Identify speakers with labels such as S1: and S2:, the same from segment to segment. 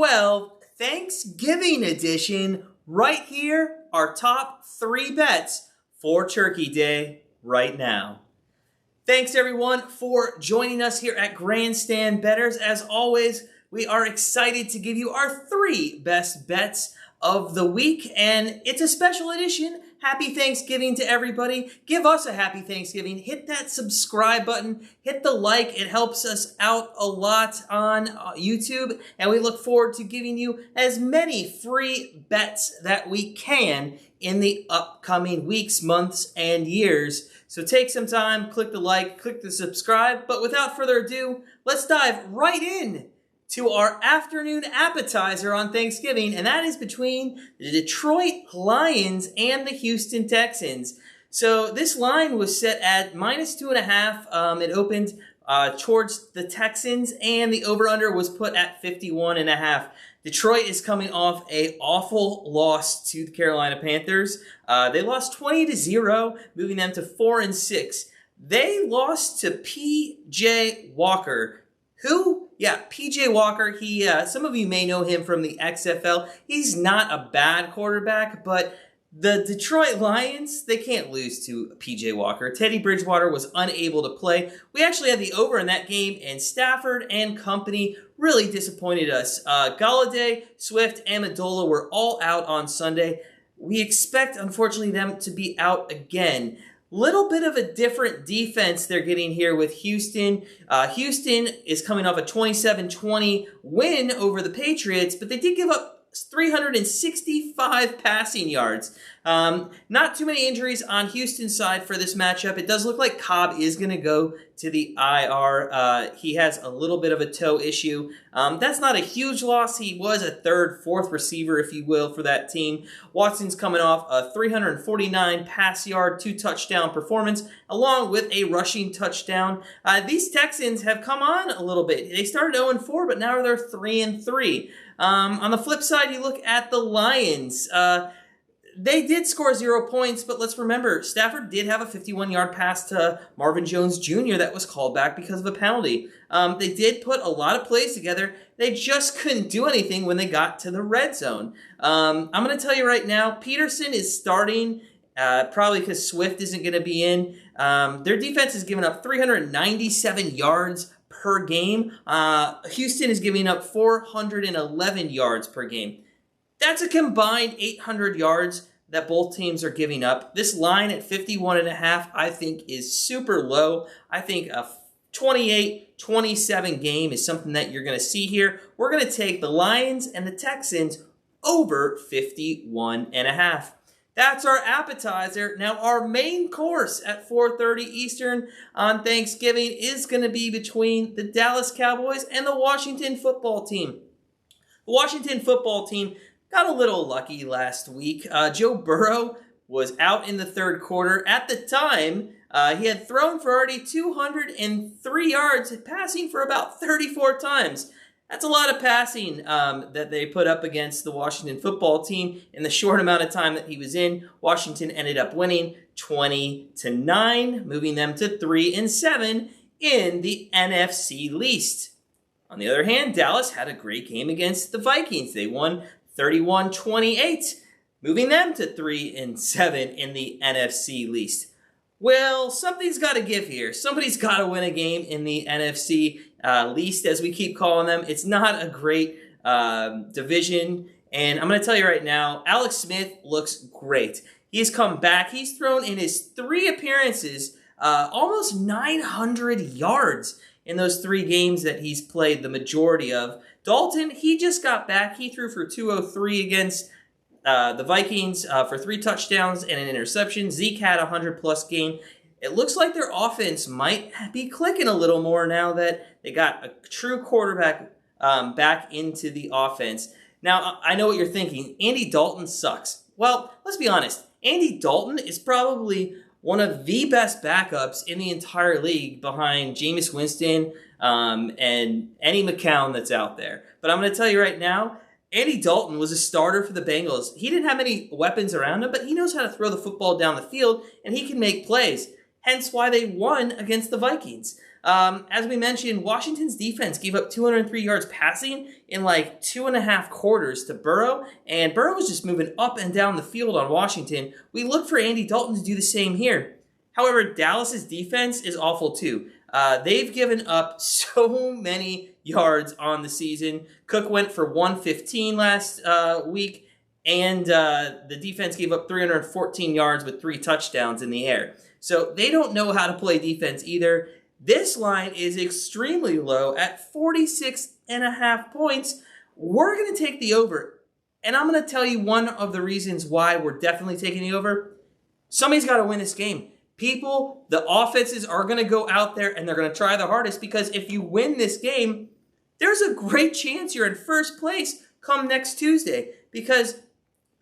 S1: 12 Thanksgiving edition. Right here, our top 3 bets for Turkey Day right now. Thanks everyone for joining us here at Grandstand Betters. As always, we are excited to give you our 3 best bets of the week, and it's a special edition. Happy Thanksgiving to everybody. Give us a happy Thanksgiving. Hit that subscribe button. Hit the like. It helps us out a lot on YouTube, and we look forward to giving you as many free bets that we can in the upcoming weeks, months, and years. So take some time, click the like, click the subscribe. But without further ado, let's dive right in to our afternoon appetizer on Thanksgiving, and that is between the Detroit Lions and the Houston Texans. So this line was set at -2.5. It opened towards the Texans, and the over-under was put at 51.5. Detroit is coming off an awful loss to the Carolina Panthers. They lost 20-0, moving them to 4-6. They lost to P.J. Walker, who, P.J. Walker, some of you may know him from the XFL. He's not a bad quarterback, but the Detroit Lions, they can't lose to P.J. Walker. Teddy Bridgewater was unable to play. We actually had the over in that game, and Stafford and company really disappointed us. Golladay, Swift, Amendola were all out on Sunday. We expect, unfortunately, them to be out again. Little bit of a different defense they're getting here with Houston. Houston is coming off a 27-20 win over the Patriots, but they did give up 365 passing yards. Not too many injuries on Houston's side for this matchup. It does look like Cobb is going to go to the IR. He has a little bit of a toe issue. That's not a huge loss. He was a third, fourth receiver, if you will, for that team. Watson's coming off a 349 pass yard, 2 touchdown performance, along with a rushing touchdown. These Texans have come on a little bit. They started 0-4, but now they're 3-3. On the flip side, you look at the Lions. They did score 0 points, but let's remember, Stafford did have a 51-yard pass to Marvin Jones Jr. that was called back because of a penalty. They did put a lot of plays together. They just couldn't do anything when they got to the red zone. I'm going to tell you right now, Peterson is starting, probably because Swift isn't going to be in. Their defense has given up 397 yards per game. Houston is giving up 411 yards per game. That's a combined 800 yards that both teams are giving up. This line at 51.5, I think, is super low. I think a 28-27 game is something that you're going to see here. We're going to take the Lions and the Texans over 51.5. That's our appetizer. Now, our main course at 4:30 Eastern on Thanksgiving is going to be between the Dallas Cowboys and the Washington football team. The Washington football team got a little lucky last week. Joe Burrow was out in the third quarter. At the time, he had thrown for already 203 yards, passing for about 34 times. That's a lot of passing that they put up against the Washington football team in the short amount of time that he was in. Washington ended up winning 20-9, moving them to 3-7 in the NFC East. On the other hand, Dallas had a great game against the Vikings. They won 31-28, moving them to 3-7 in the NFC East. Well, something's got to give here. Somebody's got to win a game in the NFC East, as we keep calling them. It's not a great division, and I'm going to tell you right now, Alex Smith looks great. He's come back. He's thrown in his 3 appearances almost 900 yards in those 3 games that he's played the majority of. Dalton, he just got back. He threw for 203 against the Vikings for 3 touchdowns and an interception. Zeke had a 100-plus game. It looks like their offense might be clicking a little more now that they got a true quarterback back into the offense. Now, I know what you're thinking. Andy Dalton sucks. Well, let's be honest. Andy Dalton is probably one of the best backups in the entire league behind Jameis Winston and any McCown that's out there. But I'm going to tell you right now, Andy Dalton was a starter for the Bengals. He didn't have any weapons around him, but he knows how to throw the football down the field, and he can make plays. Hence why they won against the Vikings. As we mentioned, Washington's defense gave up 203 yards passing in like 2.5 quarters to Burrow, and Burrow was just moving up and down the field on Washington. We look for Andy Dalton to do the same here. However, Dallas's defense is awful too. They've given up so many yards on the season. Cook went for 115 last week, and the defense gave up 314 yards with 3 touchdowns in the air. So they don't know how to play defense either. This line is extremely low at 46.5 points. We're going to take the over, and I'm going to tell you one of the reasons why we're definitely taking the over. Somebody's got to win this game. People, the offenses are going to go out there and they're going to try the hardest, because if you win this game, there's a great chance you're in first place come next Tuesday, because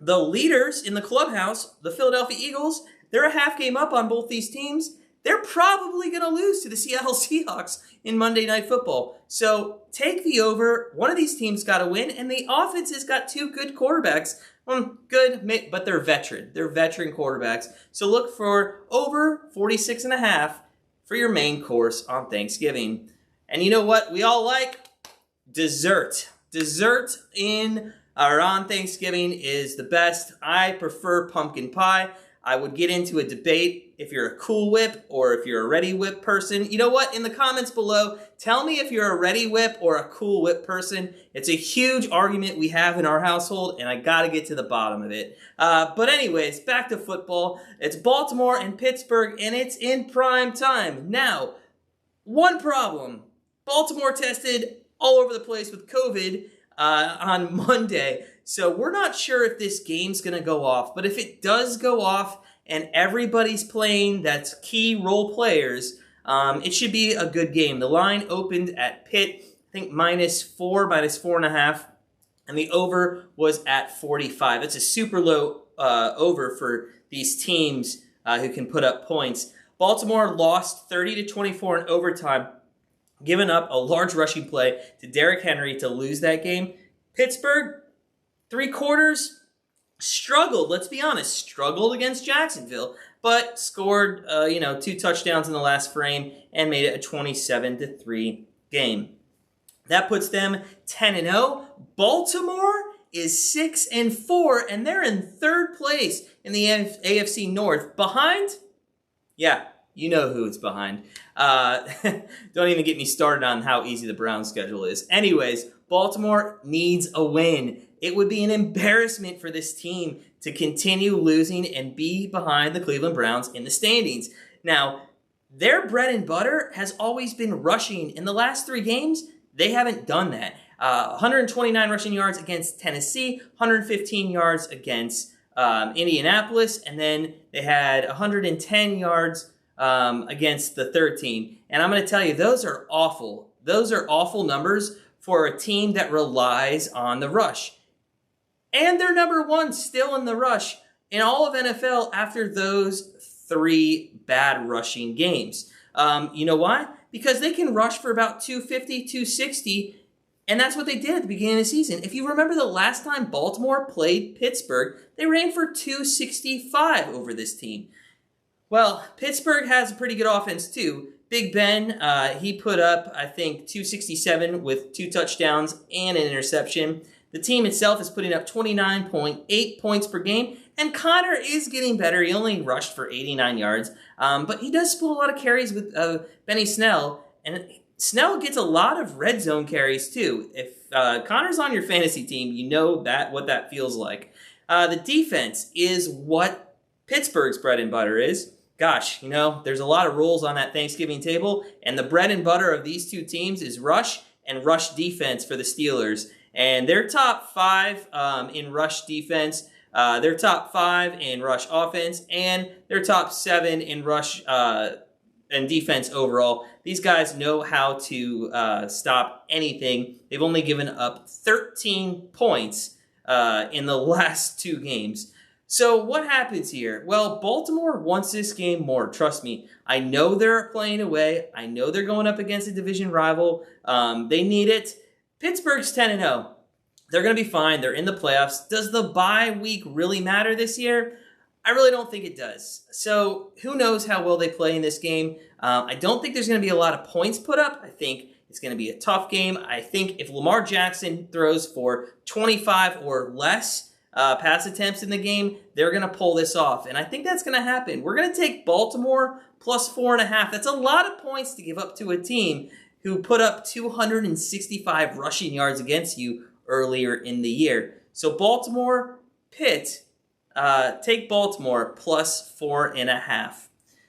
S1: the leaders in the clubhouse, the Philadelphia Eagles, they're a half game up on both these teams. They're probably going to lose to the Seattle Seahawks in Monday Night Football. So take the over. One of these teams got to win, and the offense has got 2 good quarterbacks. Good, but they're veteran. They're veteran quarterbacks. So look for over 46.5 for your main course on Thanksgiving. And you know what we all like? Dessert. Dessert on Thanksgiving is the best. I prefer pumpkin pie. I would get into a debate if you're a Cool Whip or if you're a Ready Whip person. You know what? In the comments below, tell me if you're a Ready Whip or a Cool Whip person. It's a huge argument we have in our household, and I got to get to the bottom of it. But anyways, back to football. It's Baltimore and Pittsburgh, and it's in prime time. Now, one problem. Baltimore tested all over the place with COVID on Monday. So we're not sure if this game's going to go off, but if it does go off and everybody's playing that's key role players, it should be a good game. The line opened at Pitt, I think -4, -4.5, and the over was at 45. It's a super low over for these teams who can put up points. Baltimore lost 30-24 in overtime, giving up a large rushing play to Derrick Henry to lose that game. Pittsburgh, 3 quarters, struggled, let's be honest, struggled against Jacksonville, but scored 2 touchdowns in the last frame and made it a 27-3 game. That puts them 10-0. Baltimore is 6-4, and they're in 3rd place in the AFC North. Behind? Yeah, you know who it's behind. Don't even get me started on how easy the Browns' schedule is. Anyways, Baltimore needs a win. It would be an embarrassment for this team to continue losing and be behind the Cleveland Browns in the standings. Now, their bread and butter has always been rushing. In the last 3 games, they haven't done that. 129 rushing yards against Tennessee, 115 yards against Indianapolis, and then they had 110 yards against the 3rd team. And I'm going to tell you, those are awful. Those are awful numbers for a team that relies on the rush. And they're number 1 still in the rush in all of NFL after those 3 bad rushing games. You know why? Because they can rush for about 250, 260, and that's what they did at the beginning of the season. If you remember the last time Baltimore played Pittsburgh, they ran for 265 over this team. Well, Pittsburgh has a pretty good offense too. Big Ben, he put up, I think, 267 with 2 touchdowns and an interception. The team itself is putting up 29.8 points per game, and Connor is getting better. He only rushed for 89 yards, but he does split a lot of carries with Benny Snell, and Snell gets a lot of red zone carries too. If Connor's on your fantasy team, you know what that feels like. The defense is what Pittsburgh's bread and butter is. Gosh, there's a lot of rules on that Thanksgiving table, and the bread and butter of these 2 teams is rush and rush defense for the Steelers. And they're top 5 in rush defense. They're top 5 in rush offense, and they're top 7 in rush and defense overall. These guys know how to stop anything. They've only given up 13 points in the last 2 games. So what happens here? Well, Baltimore wants this game more. Trust me. I know they're playing away. I know they're going up against a division rival. They need it. Pittsburgh's 10-0. They're going to be fine. They're in the playoffs. Does the bye week really matter this year? I really don't think it does. So who knows how well they play in this game. I don't think there's going to be a lot of points put up. I think it's going to be a tough game. I think if Lamar Jackson throws for 25 or less pass attempts in the game, they're going to pull this off. And I think that's going to happen. We're going to take Baltimore plus 4.5. That's a lot of points to give up to a team who put up 265 rushing yards against you earlier in the year. So Baltimore, Pitt, take Baltimore plus 4.5.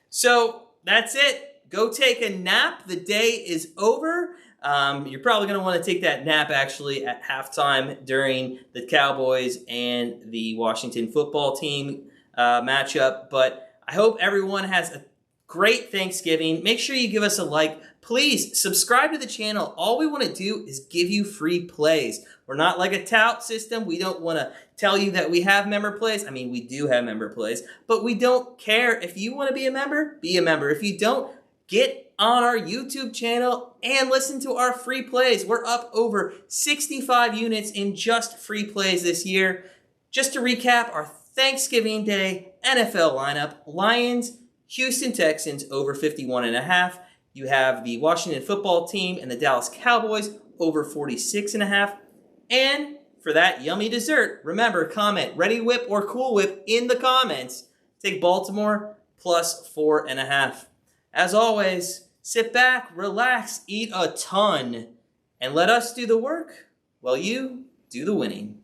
S1: So that's it. Go take a nap. The day is over. You're probably going to want to take that nap actually at halftime during the Cowboys and the Washington football team matchup. But I hope everyone has a great Thanksgiving. Make sure you give us a like. Please subscribe to the channel. All we want to do is give you free plays. We're not like a tout system. We don't want to tell you that we have member plays. I mean, we do have member plays, but we don't care. If you want to be a member, be a member. If you don't, get on our YouTube channel and listen to our free plays. We're up over 65 units in just free plays this year. Just to recap, our Thanksgiving Day NFL lineup: Lions, Houston Texans over 51.5. You have the Washington football team and the Dallas Cowboys over 46.5. And for that yummy dessert, remember, comment Ready Whip or Cool Whip in the comments. Take Baltimore plus 4.5. As always, sit back, relax, eat a ton, and let us do the work while you do the winning.